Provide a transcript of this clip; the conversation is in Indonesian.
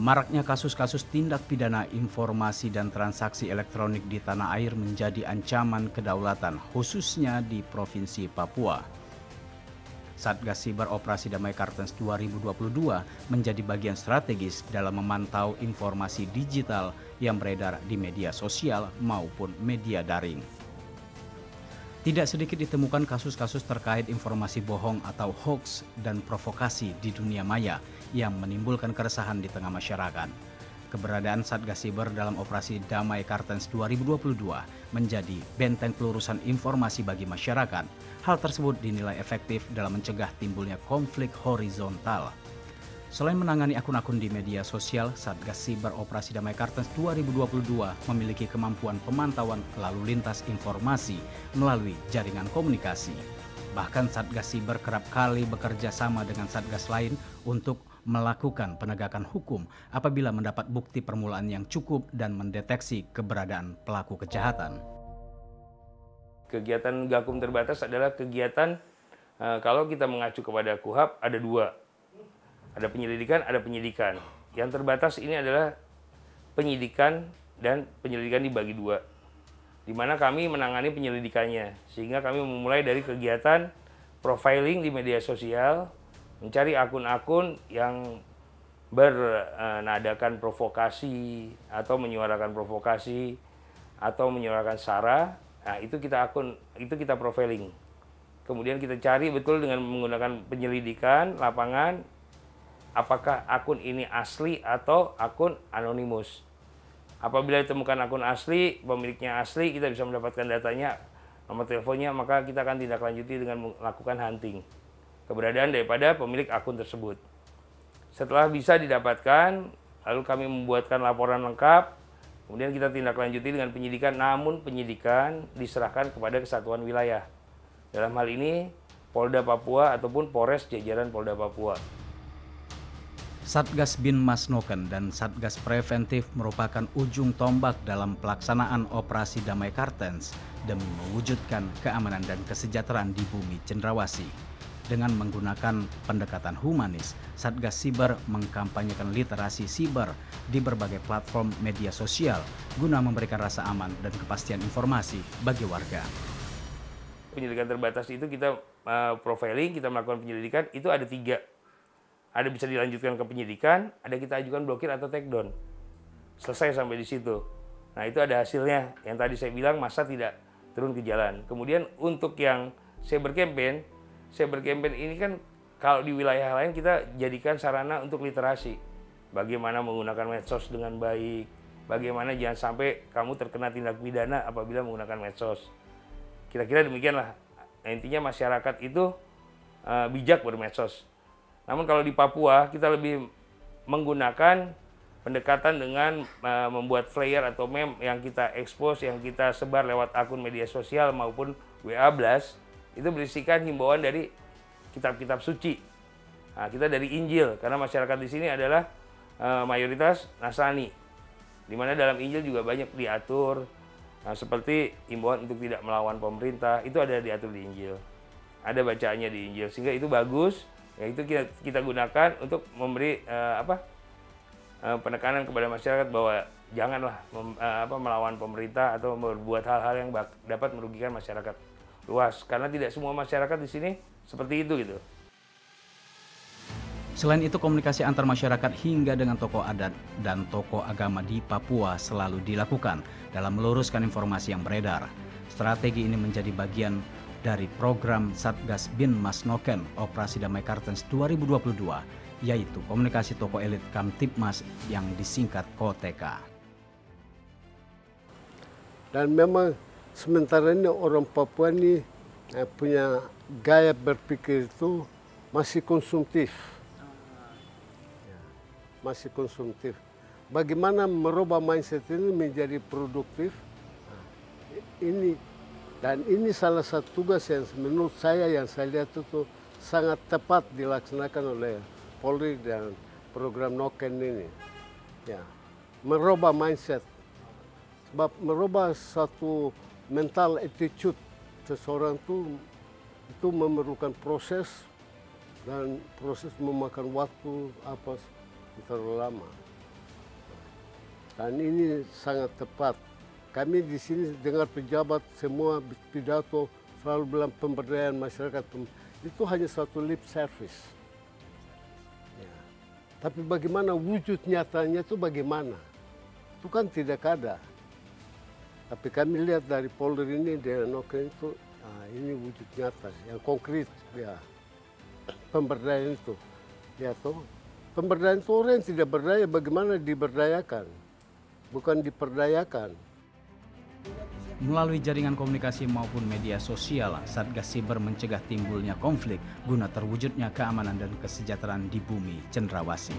Maraknya kasus-kasus tindak pidana informasi dan transaksi elektronik di tanah air menjadi ancaman kedaulatan, khususnya di Provinsi Papua. Satgas Siber Operasi Damai Kartens 2022 menjadi bagian strategis dalam memantau informasi digital yang beredar di media sosial maupun media daring. Tidak sedikit ditemukan kasus-kasus terkait informasi bohong atau hoax dan provokasi di dunia maya yang menimbulkan keresahan di tengah masyarakat. Keberadaan Satgas Siber dalam Operasi Damai Kartens 2022 menjadi benteng pelurusan informasi bagi masyarakat. Hal tersebut dinilai efektif dalam mencegah timbulnya konflik horizontal. Selain menangani akun-akun di media sosial, Satgas Siber Operasi Damai Kartens 2022 memiliki kemampuan pemantauan lalu lintas informasi melalui jaringan komunikasi. Bahkan Satgas Siber kerap kali bekerja sama dengan Satgas lain untuk melakukan penegakan hukum apabila mendapat bukti permulaan yang cukup dan mendeteksi keberadaan pelaku kejahatan. Kegiatan Gakum terbatas adalah kegiatan kalau kita mengacu kepada KUHP ada dua. Ada penyelidikan, ada penyidikan. Yang terbatas ini adalah penyidikan dan penyelidikan dibagi dua. Di mana kami menangani penyelidikannya. Sehingga kami memulai dari kegiatan profiling di media sosial, mencari akun-akun yang bernadakan provokasi atau menyuarakan provokasi atau menyuarakan sara. Nah, itu kita profiling. Kemudian kita cari betul dengan menggunakan penyelidikan lapangan apakah akun ini asli atau akun anonimus. Apabila ditemukan akun asli, pemiliknya asli, kita bisa mendapatkan datanya, nomor teleponnya, maka kita akan tindak lanjuti dengan melakukan hunting keberadaan daripada pemilik akun tersebut. Setelah bisa didapatkan, lalu kami membuatkan laporan lengkap, kemudian kita tindak lanjuti dengan penyidikan, namun penyidikan diserahkan kepada kesatuan wilayah. Dalam hal ini, Polda Papua ataupun Polres jajaran Polda Papua. Satgas Bin Mas Noken dan Satgas Preventif merupakan ujung tombak dalam pelaksanaan Operasi Damai Kartens demi mewujudkan keamanan dan kesejahteraan di bumi Cendrawasih. Dengan menggunakan pendekatan humanis, Satgas Siber mengkampanyekan literasi siber di berbagai platform media sosial guna memberikan rasa aman dan kepastian informasi bagi warga. Penyelidikan terbatas itu kita profiling, kita melakukan penyelidikan, itu ada 3. Ada bisa dilanjutkan ke penyidikan, ada kita ajukan blokir atau take down. Selesai sampai di situ. Nah, itu ada hasilnya. Yang tadi saya bilang masa tidak turun ke jalan. Kemudian untuk yang cyber campaign ini kan kalau di wilayah lain kita jadikan sarana untuk literasi. Bagaimana menggunakan medsos dengan baik, bagaimana jangan sampai kamu terkena tindak pidana apabila menggunakan medsos. Kira-kira demikianlah. Intinya masyarakat itu bijak bermedsos. Namun kalau di Papua kita lebih menggunakan pendekatan dengan membuat flyer atau meme yang kita expose, yang kita sebar lewat akun media sosial maupun WA Blast, itu berisikan himbauan dari kitab-kitab suci. Nah, kita dari Injil, karena masyarakat di sini adalah mayoritas Nasrani, di mana dalam Injil juga banyak diatur, seperti himbauan untuk tidak melawan pemerintah, itu ada diatur di Injil. Ada bacaannya di Injil, sehingga itu bagus. Ya, itu kita gunakan untuk memberi penekanan kepada masyarakat bahwa janganlah melawan pemerintah atau berbuat hal-hal yang dapat merugikan masyarakat luas, karena tidak semua masyarakat di sini seperti itu gitu. Selain itu, komunikasi antar masyarakat hingga dengan tokoh adat dan tokoh agama di Papua selalu dilakukan dalam meluruskan informasi yang beredar. Strategi ini menjadi bagian dari program Satgas Bin Mas Noken Operasi Damai Kartens 2022, yaitu komunikasi tokoh elit Kamtibmas yang disingkat KOTK. Dan memang sementara ini orang Papua ini punya gaya berpikir itu masih konsumtif. Masih konsumtif. Bagaimana merubah mindset ini menjadi produktif? Ini salah satu tugas yang menurut saya yang saya lihat itu sangat tepat dilaksanakan oleh Polri dan program Noken ini. Ya, merubah mindset. Sebab merubah satu mental attitude seseorang itu memerlukan proses dan proses memakan waktu terlalu lama. Dan ini sangat tepat. Kami di sini dengar pejabat semua pidato selalu bilang pemberdayaan masyarakat. Itu hanya satu lip service. Ya. Tapi bagaimana wujud nyatanya itu bagaimana? Itu kan tidak ada. Tapi kami lihat dari Polri ini dengan Noken itu, ini wujud nyata, yang konkret, ya. Pemberdayaan itu, ya toh. Pemberdayaan itu orang yang tidak berdaya, bagaimana diberdayakan, bukan diperdayakan. Melalui jaringan komunikasi maupun media sosial, Satgas Siber mencegah timbulnya konflik guna terwujudnya keamanan dan kesejahteraan di bumi Cendrawasih.